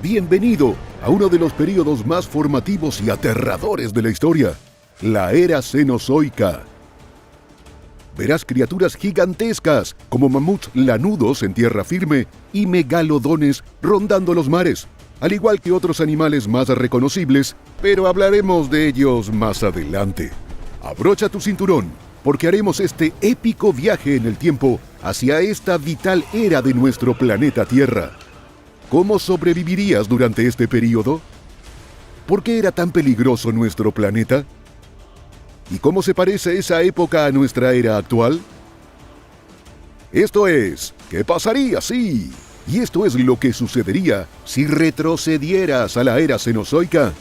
Bienvenido a uno de los períodos más formativos y aterradores de la historia, la era Cenozoica. Verás criaturas gigantescas como mamuts lanudos en tierra firme y megalodones rondando los mares, al igual que otros animales más reconocibles, pero hablaremos de ellos más adelante. Abrocha tu cinturón, porque haremos este épico viaje en el tiempo hacia esta vital era de nuestro planeta Tierra. ¿Cómo sobrevivirías durante este período? ¿Por qué era tan peligroso nuestro planeta? ¿Y cómo se parece esa época a nuestra era actual? Esto es, ¿qué pasaría si? Y esto es lo que sucedería si retrocedieras a la era Cenozoica.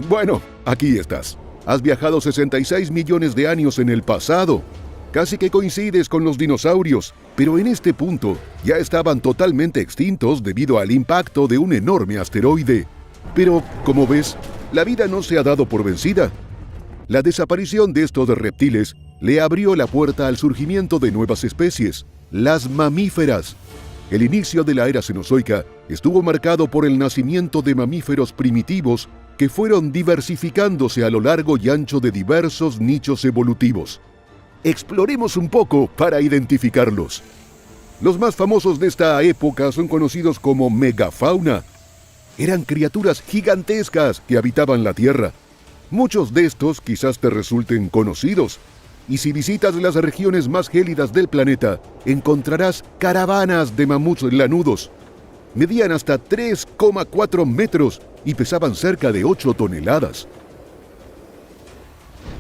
Bueno, aquí estás. Has viajado 66 millones de años en el pasado. Casi que coincides con los dinosaurios, pero en este punto ya estaban totalmente extintos debido al impacto de un enorme asteroide. Pero, como ves, la vida no se ha dado por vencida. La desaparición de estos reptiles le abrió la puerta al surgimiento de nuevas especies, las mamíferas. El inicio de la era Cenozoica estuvo marcado por el nacimiento de mamíferos primitivos que fueron diversificándose a lo largo y ancho de diversos nichos evolutivos. Exploremos un poco para identificarlos. Los más famosos de esta época son conocidos como megafauna. Eran criaturas gigantescas que habitaban la Tierra. Muchos de estos quizás te resulten conocidos. Y si visitas las regiones más gélidas del planeta, encontrarás caravanas de mamuts lanudos. Medían hasta 3,4 metros y pesaban cerca de 8 toneladas.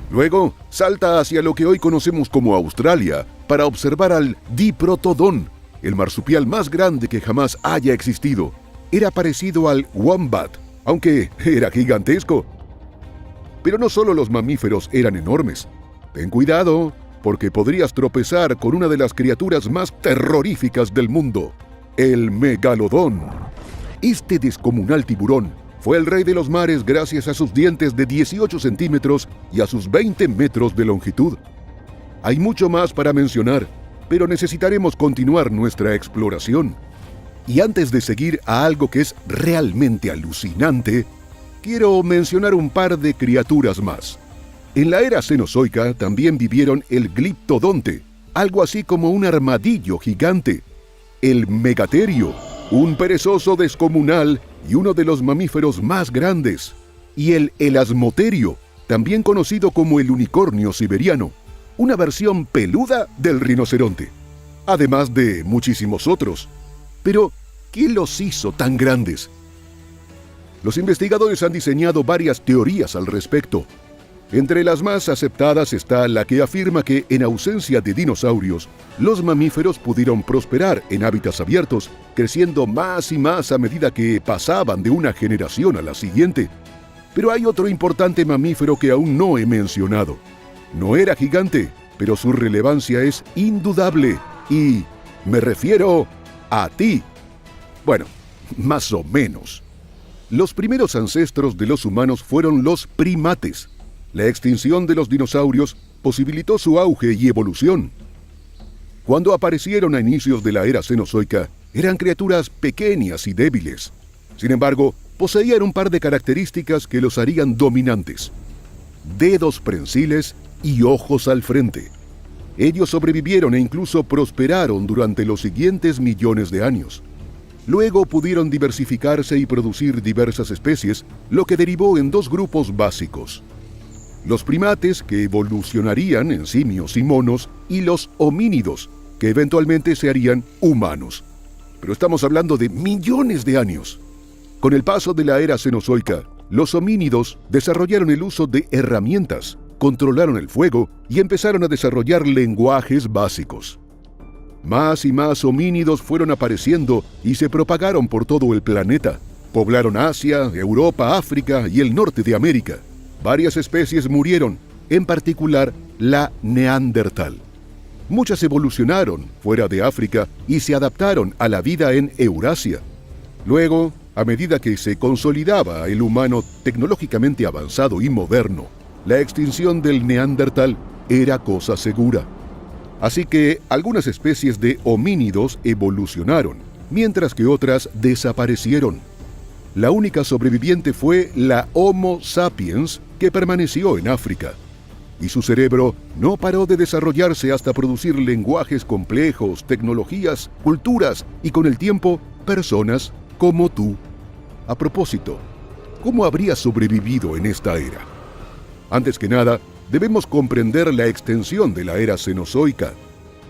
Luego, salta hacia lo que hoy conocemos como Australia para observar al Diprotodon, el marsupial más grande que jamás haya existido. Era parecido al wombat, aunque era gigantesco. Pero no solo los mamíferos eran enormes. Ten cuidado, porque podrías tropezar con una de las criaturas más terroríficas del mundo, el megalodón. Este descomunal tiburón fue el rey de los mares gracias a sus dientes de 18 centímetros y a sus 20 metros de longitud. Hay mucho más para mencionar, pero necesitaremos continuar nuestra exploración. Y antes de seguir a algo que es realmente alucinante, quiero mencionar un par de criaturas más. En la era Cenozoica también vivieron el gliptodonte, algo así como un armadillo gigante, el megaterio, un perezoso descomunal y uno de los mamíferos más grandes, y el elasmoterio, también conocido como el unicornio siberiano, una versión peluda del rinoceronte, además de muchísimos otros. Pero, ¿qué los hizo tan grandes? Los investigadores han diseñado varias teorías al respecto. Entre las más aceptadas está la que afirma que, en ausencia de dinosaurios, los mamíferos pudieron prosperar en hábitats abiertos, creciendo más y más a medida que pasaban de una generación a la siguiente. Pero hay otro importante mamífero que aún no he mencionado. No era gigante, pero su relevancia es indudable, y me refiero a ti. Bueno, más o menos. Los primeros ancestros de los humanos fueron los primates. La extinción de los dinosaurios posibilitó su auge y evolución. Cuando aparecieron a inicios de la era Cenozoica, eran criaturas pequeñas y débiles. Sin embargo, poseían un par de características que los harían dominantes: dedos prensiles y ojos al frente. Ellos sobrevivieron e incluso prosperaron durante los siguientes millones de años. Luego pudieron diversificarse y producir diversas especies, lo que derivó en dos grupos básicos: los primates, que evolucionarían en simios y monos, y los homínidos, que eventualmente se harían humanos. Pero estamos hablando de millones de años. Con el paso de la era Cenozoica, los homínidos desarrollaron el uso de herramientas, controlaron el fuego y empezaron a desarrollar lenguajes básicos. Más y más homínidos fueron apareciendo y se propagaron por todo el planeta. Poblaron Asia, Europa, África y el norte de América. Varias especies murieron, en particular la neandertal. Muchas evolucionaron fuera de África y se adaptaron a la vida en Eurasia. Luego, a medida que se consolidaba el humano tecnológicamente avanzado y moderno, la extinción del neandertal era cosa segura. Así que algunas especies de homínidos evolucionaron, mientras que otras desaparecieron. La única sobreviviente fue la Homo sapiens, que permaneció en África. Y su cerebro no paró de desarrollarse hasta producir lenguajes complejos, tecnologías, culturas y con el tiempo, personas como tú. A propósito, ¿cómo habría sobrevivido en esta era? Antes que nada, debemos comprender la extensión de la era cenozoica.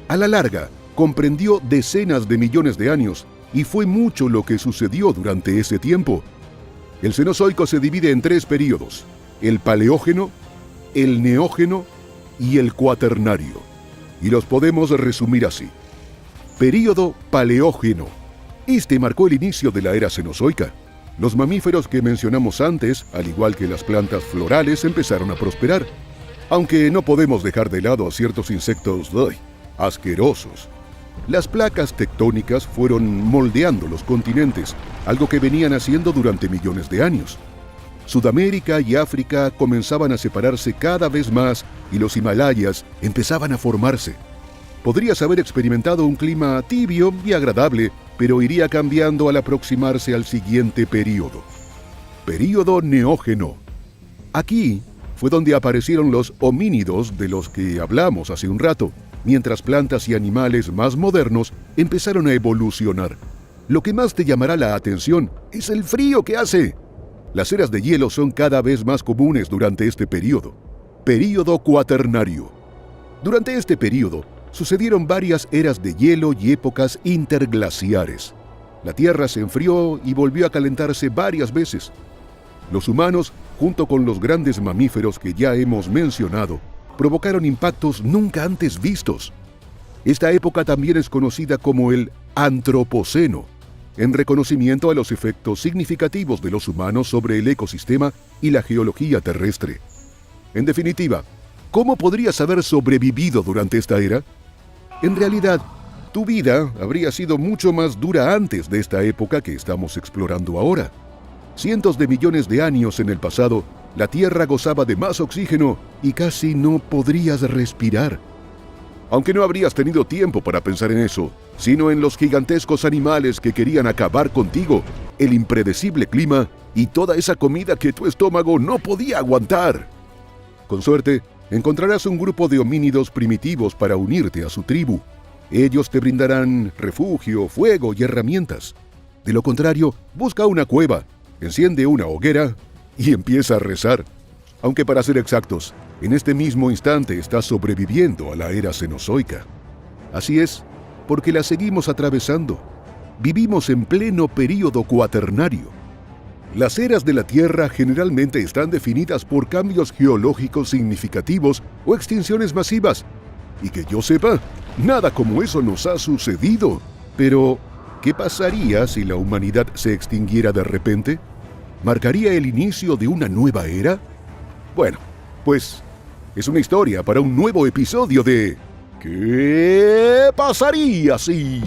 A la larga, comprendió decenas de millones de años y fue mucho lo que sucedió durante ese tiempo. El Cenozoico se divide en 3 períodos: el Paleógeno, el Neógeno y el Cuaternario. Y los podemos resumir así. Período Paleógeno. Este marcó el inicio de la era Cenozoica. Los mamíferos que mencionamos antes, al igual que las plantas florales, empezaron a prosperar. Aunque no podemos dejar de lado a ciertos insectos asquerosos. Las placas tectónicas fueron moldeando los continentes, algo que venían haciendo durante millones de años. Sudamérica y África comenzaban a separarse cada vez más y los Himalayas empezaban a formarse. Podrías haber experimentado un clima tibio y agradable, pero iría cambiando al aproximarse al siguiente período. Período Neógeno. Aquí fue donde aparecieron los homínidos de los que hablamos hace un rato, mientras plantas y animales más modernos empezaron a evolucionar. Lo que más te llamará la atención es el frío que hace. Las eras de hielo son cada vez más comunes durante este período. Período Cuaternario. Durante este período sucedieron varias eras de hielo y épocas interglaciares. La Tierra se enfrió y volvió a calentarse varias veces. Los humanos, junto con los grandes mamíferos que ya hemos mencionado, provocaron impactos nunca antes vistos. Esta época también es conocida como el Antropoceno, en reconocimiento a los efectos significativos de los humanos sobre el ecosistema y la geología terrestre. En definitiva, ¿cómo podrías haber sobrevivido durante esta era? En realidad, tu vida habría sido mucho más dura antes de esta época que estamos explorando ahora. Cientos de millones de años en el pasado, la Tierra gozaba de más oxígeno y casi no podrías respirar. Aunque no habrías tenido tiempo para pensar en eso, sino en los gigantescos animales que querían acabar contigo, el impredecible clima y toda esa comida que tu estómago no podía aguantar. Con suerte, encontrarás un grupo de homínidos primitivos para unirte a su tribu. Ellos te brindarán refugio, fuego y herramientas. De lo contrario, busca una cueva, enciende una hoguera y empieza a rezar. Aunque para ser exactos, en este mismo instante estás sobreviviendo a la era cenozoica. Así es, porque la seguimos atravesando. Vivimos en pleno período cuaternario. Las eras de la Tierra generalmente están definidas por cambios geológicos significativos o extinciones masivas. Y que yo sepa, nada como eso nos ha sucedido. Pero, ¿qué pasaría si la humanidad se extinguiera de repente? ¿Marcaría el inicio de una nueva era? Bueno, pues es una historia para un nuevo episodio de ¿Qué pasaría si?